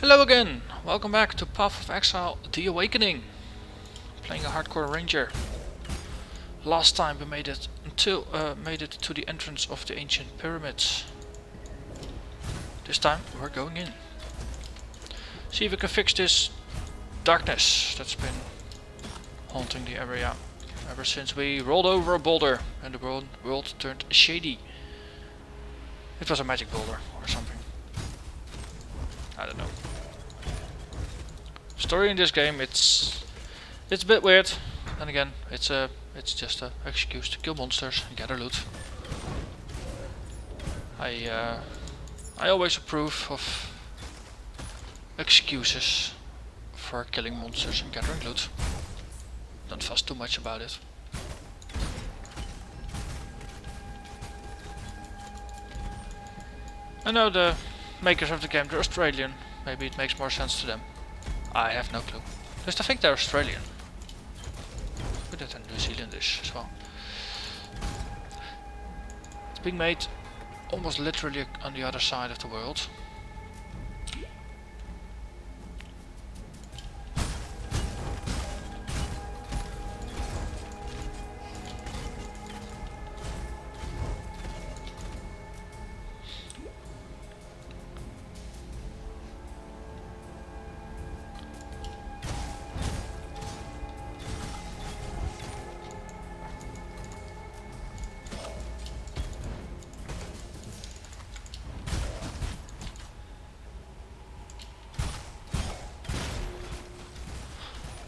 Hello again! Welcome back to Path of Exile, The Awakening. Playing a hardcore ranger. Last time we made it to the entrance of the ancient pyramids. This time we're going in. See if we can fix this darkness that's been haunting the area ever since we rolled over a boulder and the world turned shady. It was a magic boulder or something. I don't know. Story in this game, it's a bit weird. Then again, it's just an excuse to kill monsters and gather loot. I always approve of excuses for killing monsters and gathering loot. Don't fuss too much about it. I know the makers of the game, they're Australian. Maybe it makes more sense to them. I have no clue. Just I think they're Australian. But they're New Zealandish as well. It's being made almost literally on the other side of the world.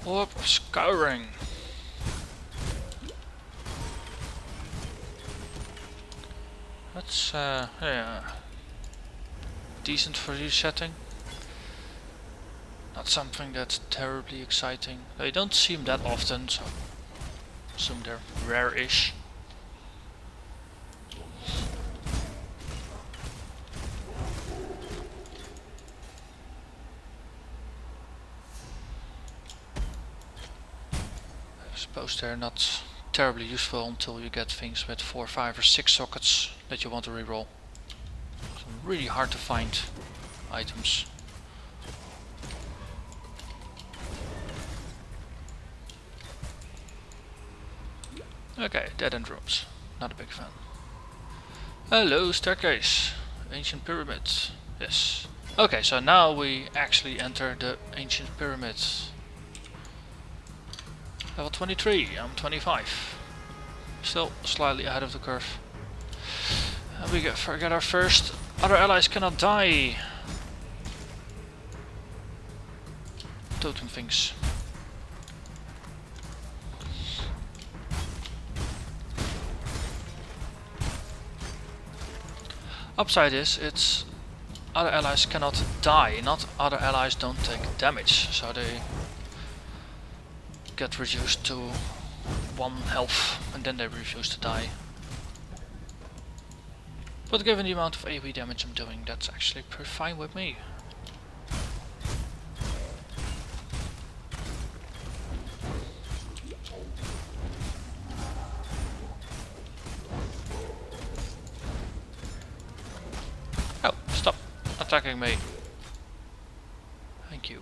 Orb of Scouring. That's yeah, decent for resetting. Not something that's terribly exciting. They don't see them that often, so I assume they're rare-ish. I suppose they're not terribly useful until you get things with 4, 5 or 6 sockets that you want to reroll. So really hard to find items. Okay, dead end rooms. Not a big fan. Hello, staircase. Ancient pyramids. Yes. Okay, so now we actually enter the ancient pyramids. Level 23, I'm 25. Still slightly ahead of the curve. And we get our first other allies cannot die totem things. Upside is it's other allies cannot die, not other allies don't take damage, so they get reduced to 1 health and then they refuse to die. But given the amount of AoE damage I'm doing, that's actually pretty fine with me. Oh, stop attacking me. Thank you.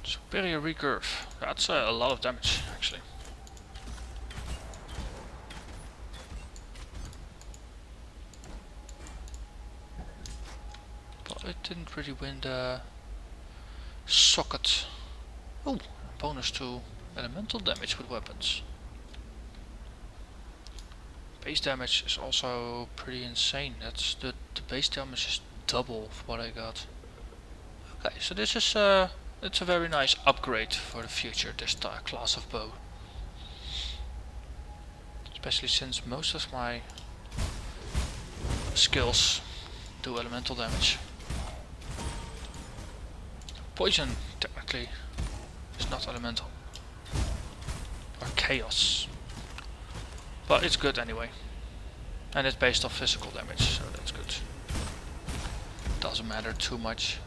Superior recurve. That's a lot of damage, actually. But it didn't really win the socket. Oh, bonus to elemental damage with weapons. Base damage is also pretty insane. That's the base damage is double of what I got. Okay, so this is it's a very nice upgrade for the future, this class of bow. Especially since most of my skills do elemental damage. Poison, technically, is not elemental. Or chaos. But it's good anyway. And it's based off physical damage, so that's good. doesn't matter too much.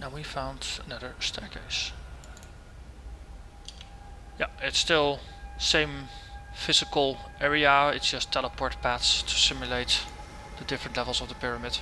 And we found another staircase. Yeah, it's still same physical area, it's just teleport paths to simulate the different levels of the pyramid.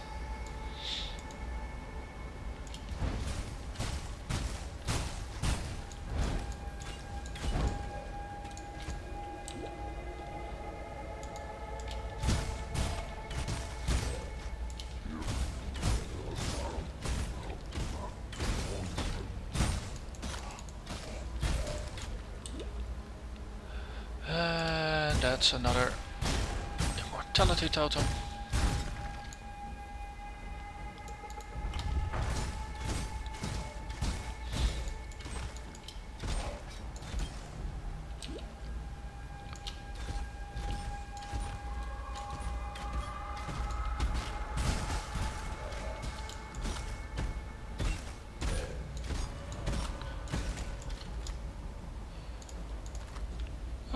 And that's another immortality totem.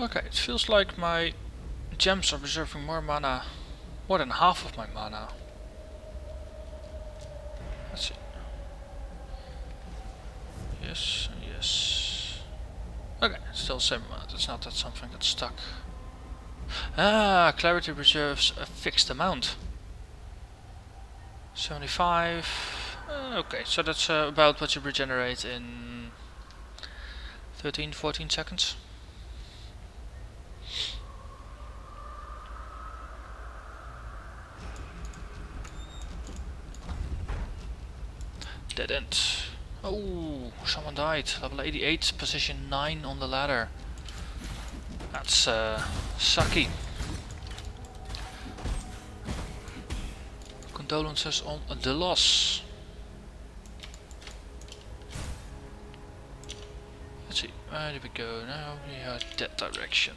Okay, it feels like my gems are reserving more mana, more than half of my mana. Let's see. Yes, yes. Okay, still same amount. It's not that something that's stuck. Ah, clarity reserves a fixed amount. 75. Okay, so that's about what you regenerate in 13-14 seconds. Dead end. Oh, someone died. Level 88, position 9 on the ladder. That's sucky. Condolences on the loss. Let's see, where did we go now? We are that direction.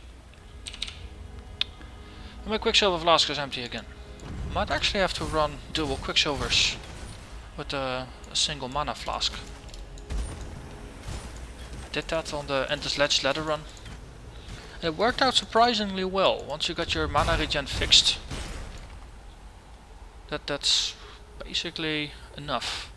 And my Quicksilver flask is empty again. Might actually have to run dual Quicksilvers with a single mana flask. Did that on the Endless Ledge ladder run. And it worked out surprisingly well once you got your mana regen fixed. That's basically enough.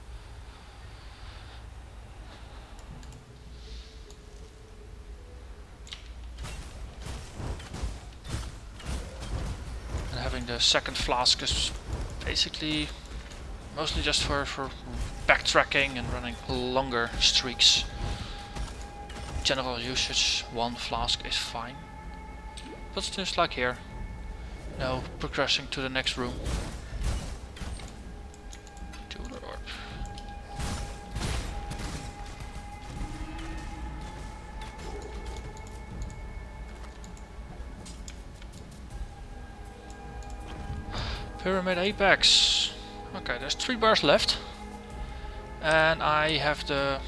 And having the second flask is basically mostly just for backtracking and running longer streaks. General usage, one flask is fine. But just like here, progressing to the next room. Jeweler orb. Pyramid Apex. Okay, there's 3 bars left. And I have the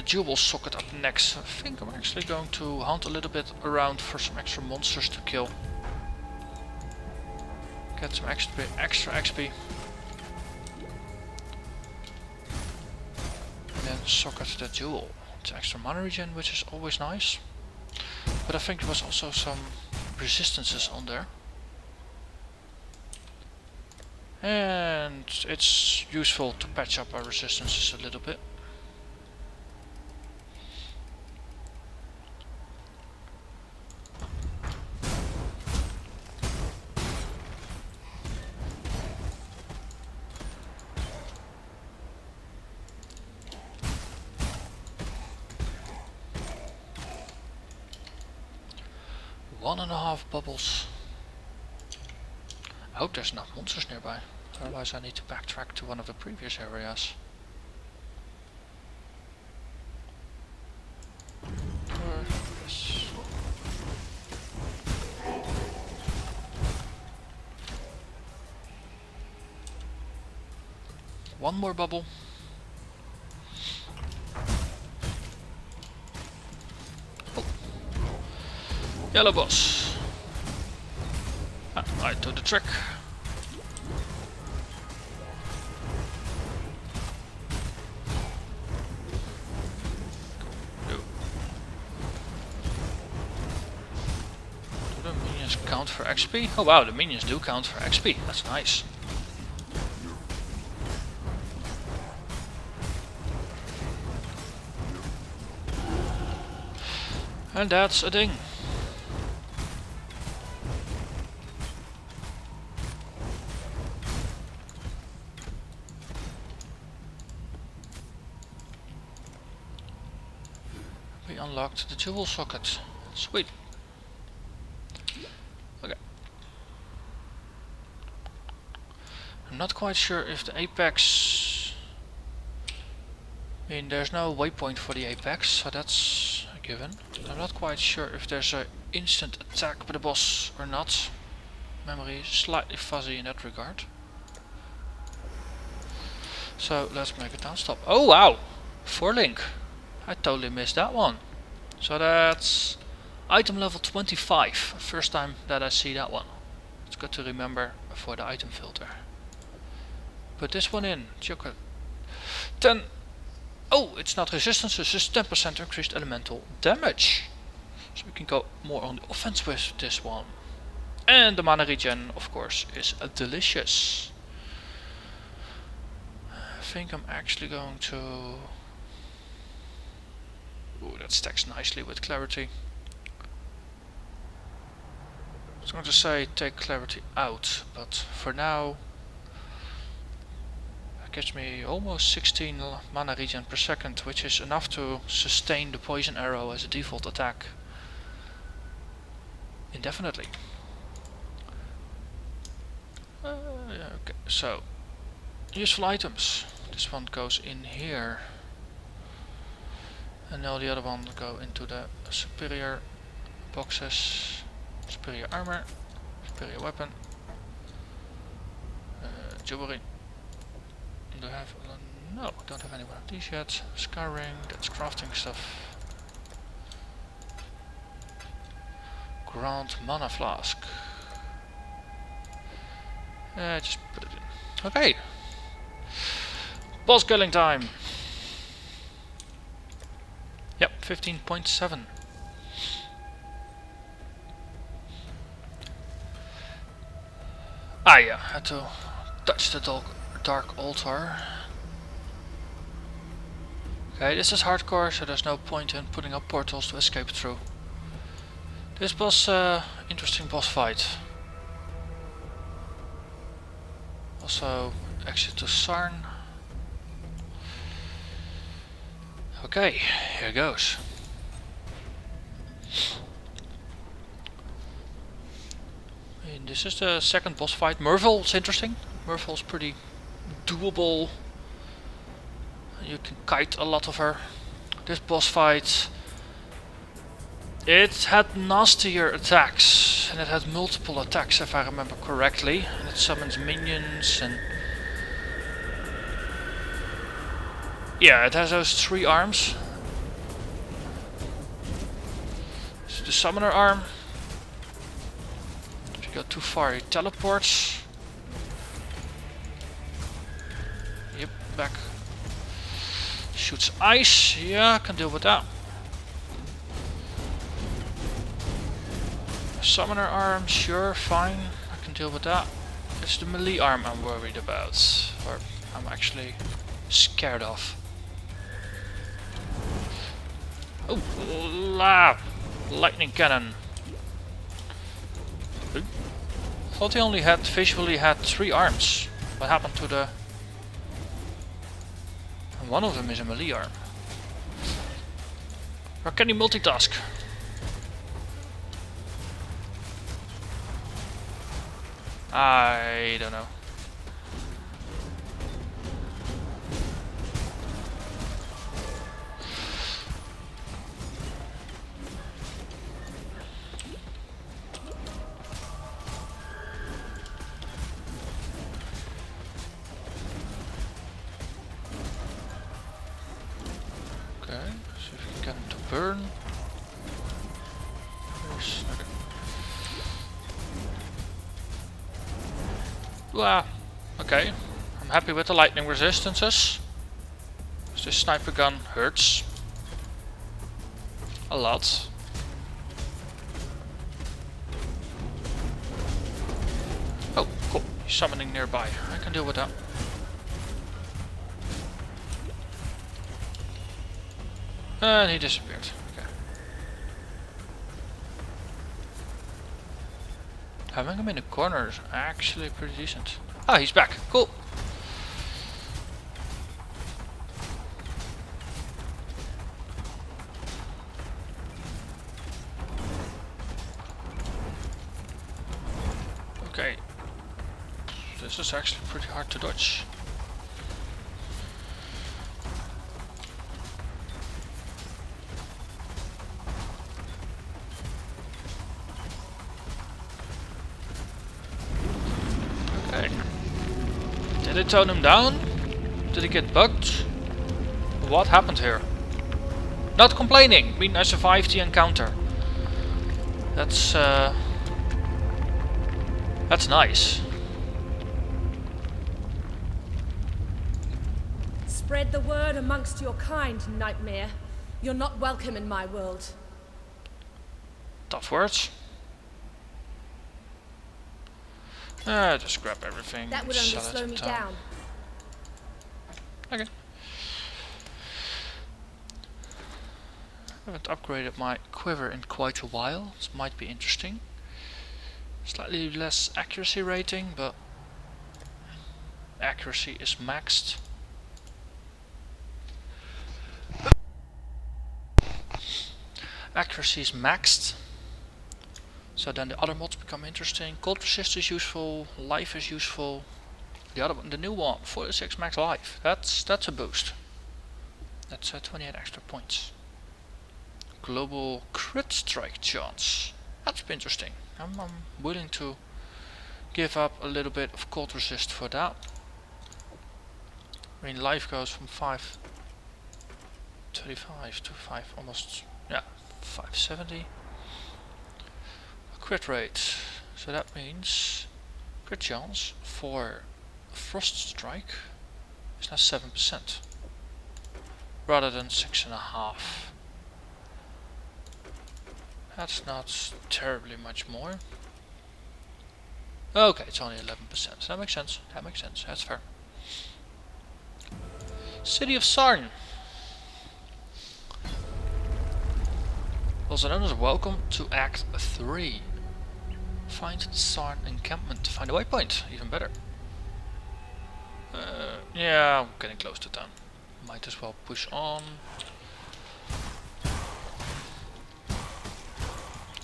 jewel socket up next. I think I'm actually going to hunt a little bit around for some extra monsters to kill. Get some extra XP. And then socket the jewel. It's extra mana regen, which is always nice. But I think there was also some resistances on there. And it's useful to patch up our resistances a little bit. One and a half bubbles. I hope there's enough monsters nearby, otherwise I need to backtrack to one of the previous areas. Yes. One more bubble. Oh. Yellow boss. I do the trick. No. minions count for XP? Oh wow, the minions do count for XP. That's nice. And that's a ding. We unlocked the jewel socket. Sweet. Okay. I'm not quite sure if the apex... I mean, there's no waypoint for the apex, so that's a given. I'm not quite sure if there's an instant attack by the boss or not. Memory is slightly fuzzy in that regard. So let's make a down stop. Oh wow! 4-link. I totally missed that one. So that's item level 25. First time that I see that one. It's good to remember for the item filter. Put this one in. Chocolate. 10. Oh, it's not resistance, it's just 10% increased elemental damage. So we can go more on the offense with this one. And the mana regen, of course, is delicious. I think I'm actually going to... Ooh, that stacks nicely with clarity. I was going to say take clarity out, but for now it gives me almost 16 mana regen per second, which is enough to sustain the poison arrow as a default attack indefinitely. Okay, so useful items. This one goes in here. And now the other one go into the superior boxes. Superior armor, superior weapon, jewelry. Do I have? No, don't have any one of these yet. Scarring, that's crafting stuff. Grand mana flask. Just put it in. Okay. Boss killing time. Yep, 15.7. Ah yeah, had to touch the dark altar. Okay, this is hardcore, so there's no point in putting up portals to escape through. This was interesting boss fight. Also, exit to Sarn. Okay, here goes. And this is the second boss fight. Merville's interesting. Merville's pretty doable. You can kite a lot of her. This boss fight, it had nastier attacks, and it had multiple attacks if I remember correctly. And it summons minions and... yeah, it has those 3 arms. This is the summoner arm. If you go too far, he teleports. Yep, back. Shoots ice. Yeah, I can deal with that. Summoner arm, sure, fine. I can deal with that. It's the melee arm I'm worried about. Or I'm actually scared of. Oh, lightning cannon. I thought he only had visually had 3 arms. What happened to the... and one of them is a melee arm. Or can he multitask? I don't know. Okay, see if we can get him to burn. Wow, okay. I'm happy with the lightning resistances. This sniper gun hurts a lot. summoning nearby. I can deal with that. And he disappeared. Okay. Having him in the corner is actually pretty decent. Ah, he's back. Cool. Okay. This is actually pretty hard to dodge. Okay. Did it tone him down? Did he get bugged? What happened here? Not complaining. I mean, I survived the encounter. That's nice. Spread the word amongst your kind, Nightmare. You're not welcome in my world. Tough words. Just grab everything. That would only slow me down. Okay. I haven't upgraded my quiver in quite a while. This might be interesting. Slightly less accuracy rating, but accuracy is maxed. Accuracy is maxed. So then the other mods become interesting. Cold resist is useful, life is useful. The other one, the new one, 46 max life. That's a boost. That's 28 extra points. Global crit strike chance. That's interesting. I'm willing to give up a little bit of cold resist for that. I mean, life goes from 535 to 5 almost, yeah, 570. Crit rate, so that means crit chance for frost strike is now 7% rather than 6.5. That's not terribly much more. Okay, it's only 11%. That makes sense. That makes sense. That's fair. City of Sarn. Also known as welcome to Act 3. Find the Sarn encampment to find a waypoint. Even better. Yeah, I'm getting close to town. Might as well push on.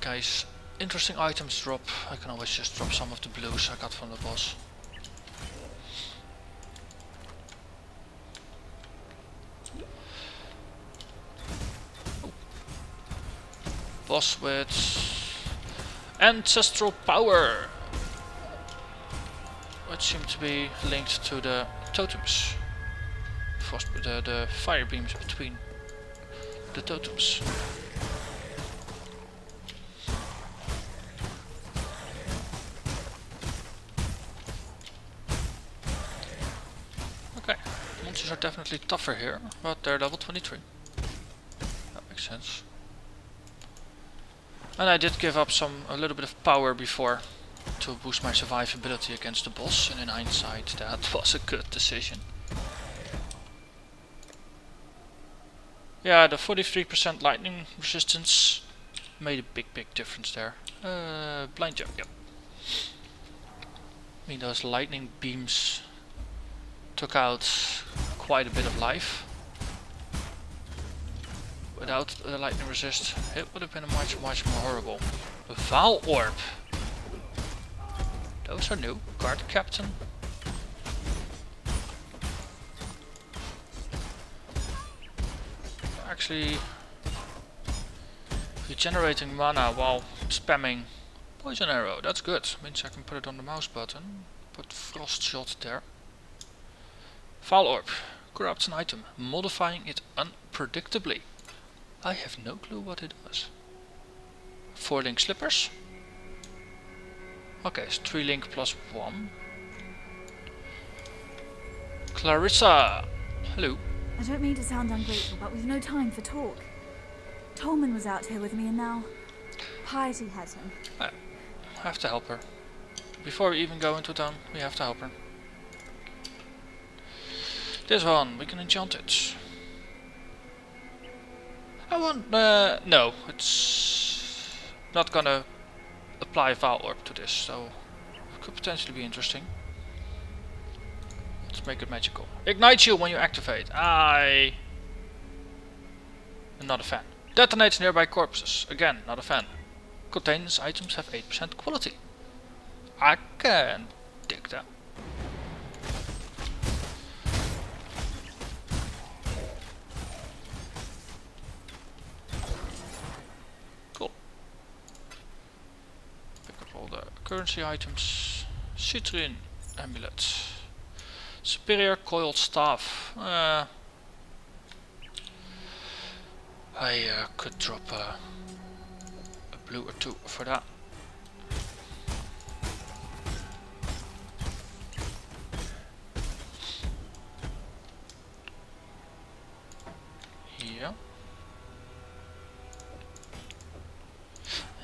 Guys, interesting items drop. I can always just drop some of the blues I got from the boss. Ooh. Boss with ancestral power, which seems to be linked to the totems. The fire beams between the totems. Okay, monsters are definitely tougher here, but they're level 23. That makes sense. And I did give up a little bit of power before to boost my survivability against the boss, and in hindsight that was a good decision. Yeah, the 43% lightning resistance made a big difference there. Blind jump, yep. I mean, those lightning beams took out quite a bit of life. Without the lightning resist, it would have been much more horrible. A Val Orb. Those are new. Guard Captain. Actually regenerating mana while spamming Poison Arrow. That's good. Means I can put it on the mouse button. Put Frost Shot there. Val Orb. Corrupts an item, modifying it unpredictably. I have no clue what it does. 4-link slippers. Okay, it's 3-link plus 1. Clarissa! Hello. I don't mean to sound ungrateful, but we've no time for talk. Tolman was out here with me and now Piety has him. I have to help her. before we even go into town, we have to help her. This one, we can enchant it. I want, no, it's not gonna apply Val Orb to this, so it could potentially be interesting. Let's make it magical. Ignite you when you activate. I am not a fan. Detonates nearby corpses. Again, not a fan. Contains items have 8% quality. I can dig that. Cool. Pick up all the currency items. Citrine amulet. Superior coiled staff. I could drop a blue or two for that. Yeah.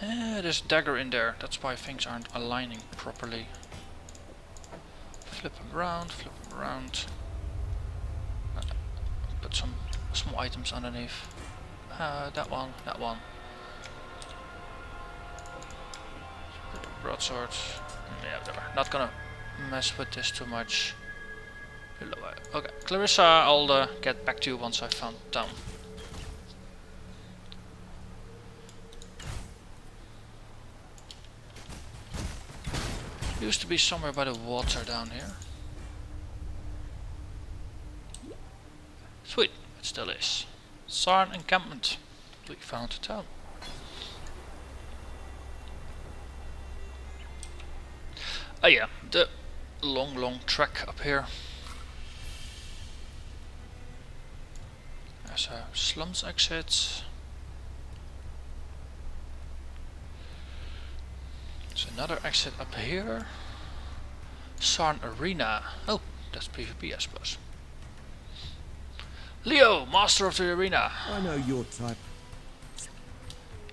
There's a dagger in there. That's why things aren't aligning properly. Flip them around, flip them around. Put some small items underneath. That one, that one. Broadsword. Yeah, whatever. Not gonna mess with this too much. Okay, Clarissa, I'll get back to you once I've found town. Used to be somewhere by the water down here. Sweet, it still is. Sarn encampment. We found the town. Oh yeah, the long track up here. There's a slums exit. There's another exit up here. Sarn Arena. Oh, that's PvP I suppose. Leo, master of the arena. I know your type.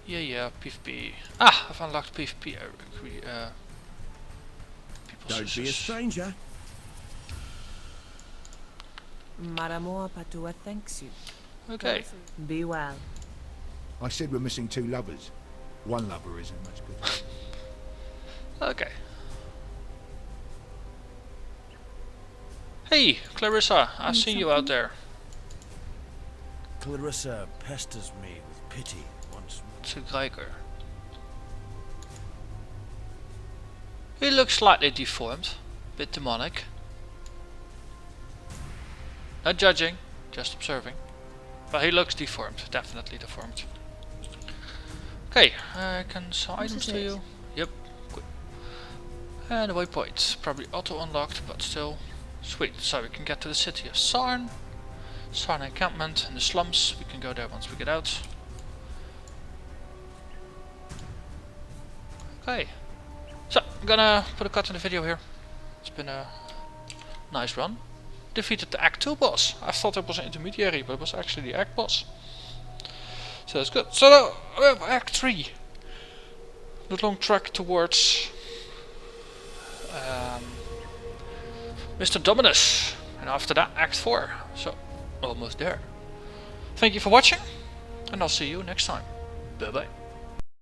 Yeah, PvP. Ah, I've unlocked PvP. Don't be a stranger. Maramor Patua thanks you. Okay. Be well. I said we're missing 2 lovers. One lover isn't much good. Okay. Hey, Clarissa, I see you out there. Clarissa pesters me with pity once more. It's a Geiger. He looks slightly deformed, bit demonic. Not judging, just observing. But he looks deformed, definitely deformed. Okay, I can sell items to you. Yep, good. And the waypoint, probably auto unlocked, but still sweet. So we can get to the city of Sarn. Sarn encampment in the slums. We can go there once we get out. Okay. So, I'm gonna put a cut in the video here. It's been a nice run. Defeated the Act 2 boss. I thought it was an intermediary, but it was actually the Act boss. So that's good. So now we have Act 3. The long track towards Mr. Dominus. And after that, Act 4. So, almost there. Thank you for watching, and I'll see you next time. Bye bye.